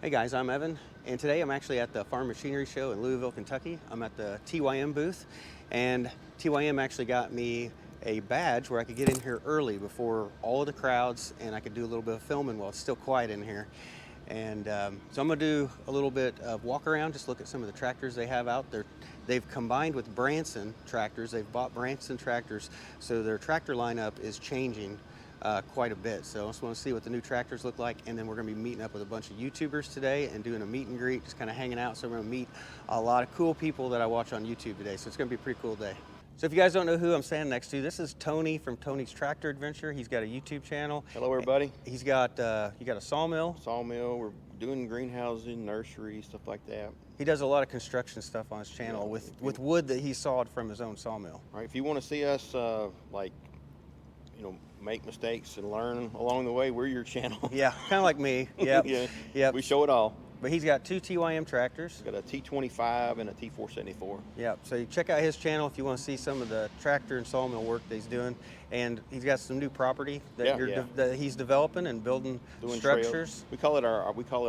Hey guys, I'm Evan, and today I'm actually at the Farm Machinery Show in Louisville, Kentucky. I'm at the TYM booth, and TYM actually got me a badge where I could get in here early before all of the crowds, and I could do a little bit of filming while it's still quiet in here. And so I'm gonna do a little bit of walk around, just look at some of the tractors they have out there. They've combined with Branson tractors. They've bought Branson tractors, so their tractor lineup is changing quite a bit. So I just want to see what the new tractors look like, and then we're going to be meeting up with a bunch of YouTubers today and doing a meet and greet, just kind of hanging out. So we're going to meet a lot of cool people that I watch on YouTube today. So it's going to be a pretty cool day. So if you guys don't know who I'm standing next to, this is Tony from Tony's Tractor Adventure. He's got a YouTube channel. Hello, everybody. He's got you got a sawmill. Sawmill. We're doing greenhousing, nursery, stuff like that. He does a lot of construction stuff on his channel with wood that he sawed from his own sawmill. Right. If you want to see us, make mistakes and learn along the way, we're your channel. Yeah, kind of like me. Yep. Yeah. Yep. We show it all. But he's got two TYM tractors. Got a T25 and a T474. Yep. So you check out his channel if you want to see some of the tractor and sawmill work that he's doing. And he's got some new property that that he's developing and building structures. Trails. We call it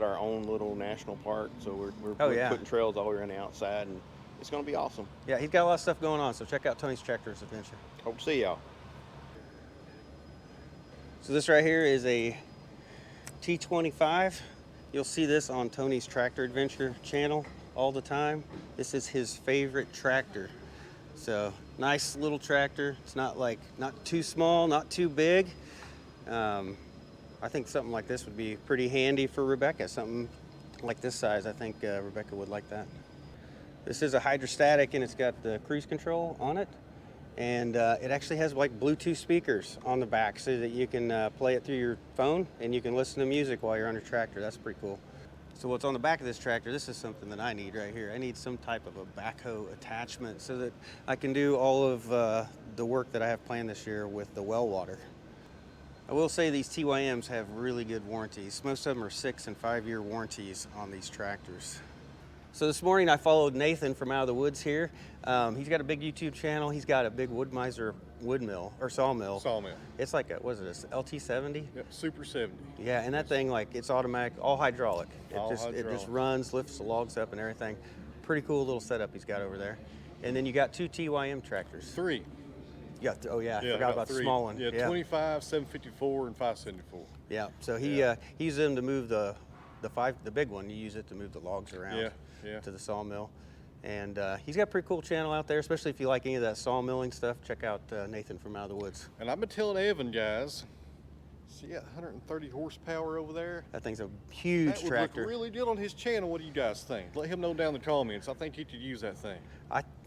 our own little national park. So we're putting trails all around the outside, and it's going to be awesome. Yeah, he's got a lot of stuff going on. So check out Tony's Tractors Adventure. Hope to see y'all. So this right here is a T25. You'll see this on Tony's Tractor Adventure channel all the time. This is his favorite tractor. So nice little tractor. It's not too small, not too big. I think something like this would be pretty handy for Rebecca. Something like this size, I think Rebecca would like that. This is a hydrostatic, and it's got the cruise control on it. And it actually has like Bluetooth speakers on the back so that you can play it through your phone and you can listen to music while you're on your tractor. That's pretty cool. So what's on the back of this tractor, this is something that I need right here. I need some type of a backhoe attachment so that I can do all of the work that I have planned this year with the well water. I will say these TYMs have really good warranties. Most of them are 6- and 5-year warranties on these tractors. So this morning I followed Nathan from out of the woods here. He's got a big YouTube channel. He's got a big Wood-Mizer wood mill or sawmill. Sawmill. It's like what is it, LT70? Yep, Super 70. Yeah, and that thing, like, it's automatic, all hydraulic. It just runs, lifts the logs up and everything. Pretty cool little setup he's got over there. And then you got two TYM tractors. 3. You got I forgot about 3. the small one. Yeah, 25, 754, and 574. Yeah, so he uses them to move the big one. You use it to move the logs around to the sawmill. And he's got a pretty cool channel out there, especially if you like any of that sawmilling stuff. Check out Nathan from Out of the Woods. And I've been telling Evan, guys, see that 130 horsepower over there? That thing's a huge tractor. That would look really good on his channel. What do you guys think? Let him know down in the comments. I think he could use that thing.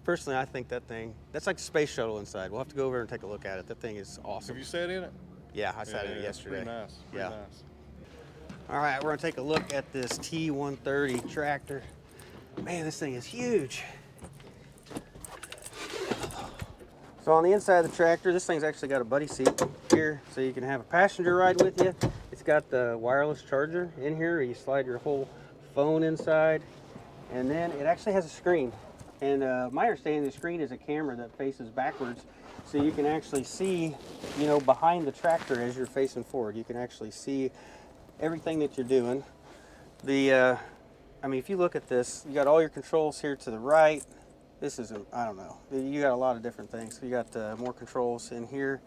Personally, I think that thing, that's like the space shuttle inside. We'll have to go over and take a look at it. That thing is awesome. Have you sat in it? Yeah, I sat in it yesterday. Pretty nice. Pretty nice. All right, we're gonna take a look at this T130 tractor. Man, this thing is huge. So on the inside of the tractor, this thing's actually got a buddy seat here, so you can have a passenger ride with you. It's got the wireless charger in here. You slide your whole phone inside, and then it actually has a screen. And my understanding, the screen is a camera that faces backwards, so you can actually see, behind the tractor as you're facing forward. You can actually see everything that you're doing. If you look at this, you got all your controls here to the right. This is, I don't know, you got a lot of different things. You got more controls in here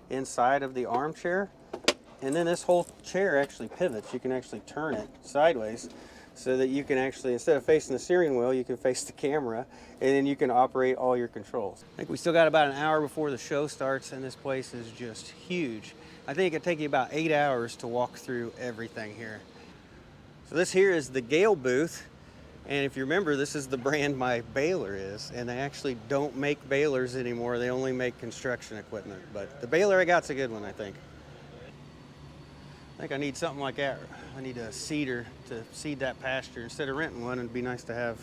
inside of the armchair. And then this whole chair actually pivots. You can actually turn it sideways so that you can actually, instead of facing the steering wheel, you can face the camera, and then you can operate all your controls. I think we still got about an hour before the show starts, and this place is just huge. I think it could take you about 8 hours to walk through everything here. So this here is the Gale Booth, and if you remember, this is the brand my baler is, and they actually don't make balers anymore. They only make construction equipment, but the baler I got's a good one, I think. I think I need something like that. I need a seeder to seed that pasture instead of renting one. It'd be nice to have.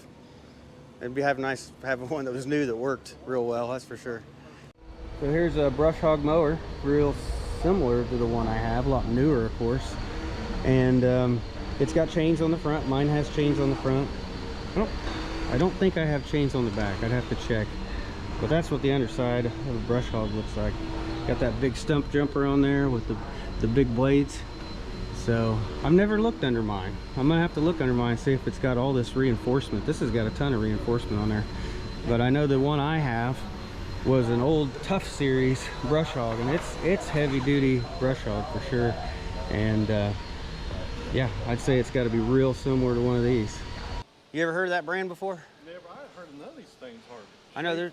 Nice to have one that was new that worked real well. That's for sure. So here's a brush hog mower, real similar to the one I have, a lot newer, of course. And it's got chains on the front. Mine has chains on the front. I don't think I have chains on the back. I'd have to check. But that's what the underside of a brush hog looks like. Got that big stump jumper on there with the big blades. So I've never looked under mine. I'm gonna have to look under mine and see if it's got all this reinforcement. This has got a ton of reinforcement on there, but I know the one I have was an old Tough Series brush hog, and it's heavy duty brush hog for sure. And yeah, I'd say it's got to be real similar to one of these. You ever heard of that brand before? Never. I haven't heard of none of these things, Harvey. I know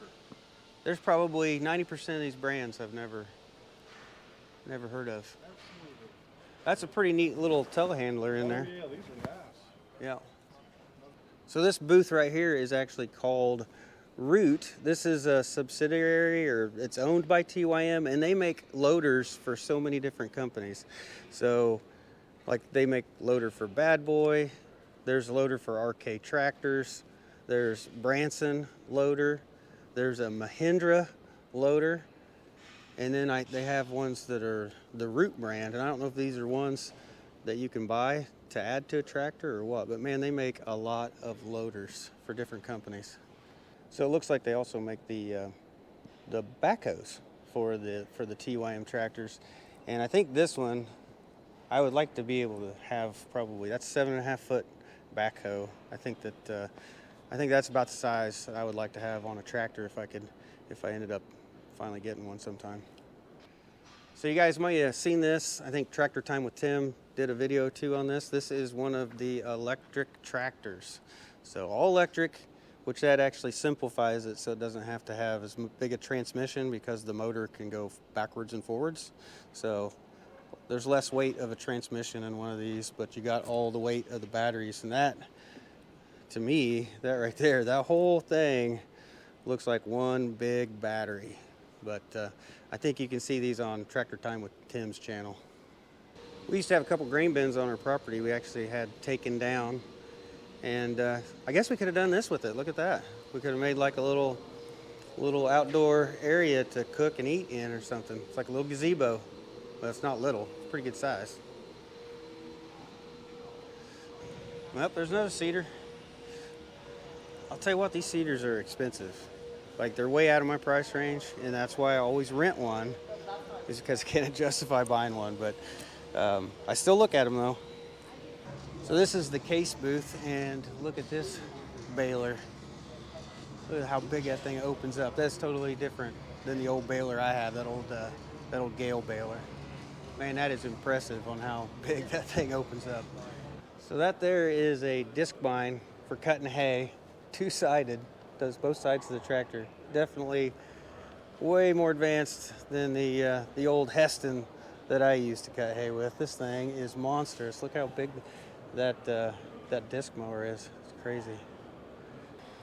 there's probably 90% of these brands I've never heard of. Absolutely. That's a pretty neat little telehandler in there. Yeah, these are nice. Yeah. So this booth right here is actually called Root. This is a subsidiary, or it's owned by TYM, and they make loaders for so many different companies. So like they make loader for Bad Boy, there's a loader for RK Tractors, there's Branson loader, there's a Mahindra loader, and then they have ones that are the Root brand, and I don't know if these are ones that you can buy to add to a tractor or what, but man, they make a lot of loaders for different companies. So it looks like they also make the backhoes for the TYM tractors, and I think this one I would like to be able to have probably, that's 7.5 foot backhoe. I think that's about the size that I would like to have on a tractor if I ended up finally getting one sometime. So you guys might have seen this. I think Tractor Time with Tim did a video too on this. This is one of the electric tractors. So all electric, which that actually simplifies it so it doesn't have to have as big a transmission because the motor can go backwards and forwards. So there's less weight of a transmission in one of these, but you got all the weight of the batteries. And that, to me, that right there, that whole thing looks like one big battery. But I think you can see these on Tractor Time with Tim's channel. We used to have a couple grain bins on our property we actually had taken down. And I guess we could have done this with it. Look at that. We could have made like a little outdoor area to cook and eat in or something. It's like a little gazebo, but it's not little. It's pretty good size. Well, there's another cedar. I'll tell you what, these cedars are expensive. Like, they're way out of my price range, and that's why I always rent one, is because I can't justify buying one. But I still look at them though. So this is the case booth, and look at this baler. Look at how big that thing opens up. That's totally different than the old baler I have, that old Gale baler. Man, that is impressive on how big that thing opens up. So that there is a disc bind for cutting hay, two-sided, does both sides of the tractor. Definitely way more advanced than the old Heston that I used to cut hay with. This thing is monstrous. Look how big that disc mower is. It's crazy.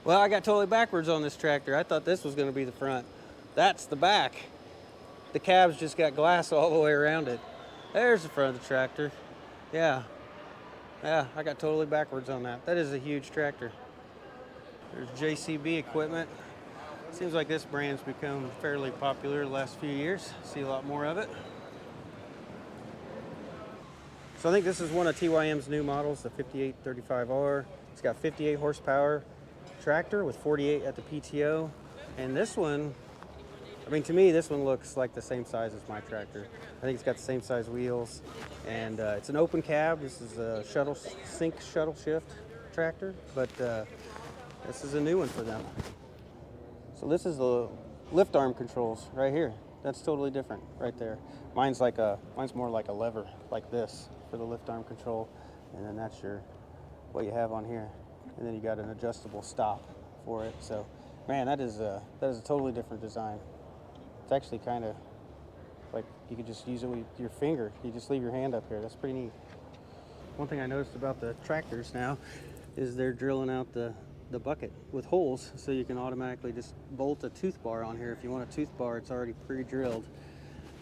Well, I got totally backwards on this tractor. I thought this was going to be the front. That's the back. The cab's just got glass all the way around it. There's the front of the tractor. Yeah, I got totally backwards on that. That is a huge tractor. There's JCB equipment. Seems like this brand's become fairly popular the last few years. See a lot more of it. So I think this is one of TYM's new models, the 5835R. It's got 58 horsepower tractor with 48 at the PTO. And this one, I mean, to me, this one looks like the same size as my tractor. I think it's got the same size wheels, and it's an open cab. This is a sync shuttle shift tractor, but this is a new one for them. So this is the lift arm controls right here. That's totally different right there. Mine's more like a lever, like this, for the lift arm control, and then that's what you have on here, and then you got an adjustable stop for it. So, man, that is a totally different design. It's actually kind of like you could just use it with your finger. You just leave your hand up here. That's pretty neat. One thing I noticed about the tractors now is they're drilling out the bucket with holes, so you can automatically just bolt a tooth bar on here. If you want a tooth bar, it's already pre-drilled.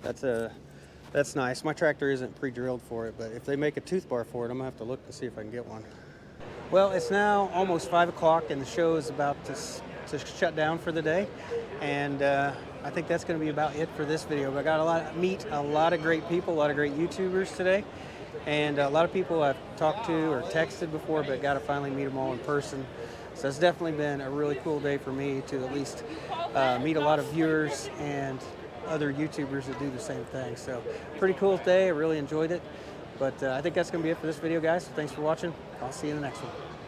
That's nice. My tractor isn't pre-drilled for it, but if they make a tooth bar for it, I'm gonna have to look to see if I can get one. Well, it's now almost 5 o'clock, and the show is about to shut down for the day, and I think that's going to be about it for this video. But I got meet a lot of great people, a lot of great YouTubers today, and a lot of people I've talked to or texted before, but got to finally meet them all in person. So it's definitely been a really cool day for me to at least meet a lot of viewers and other YouTubers that do the same thing. So pretty cool day. I really enjoyed it. But I think that's going to be it for this video, guys. So thanks for watching. I'll see you in the next one.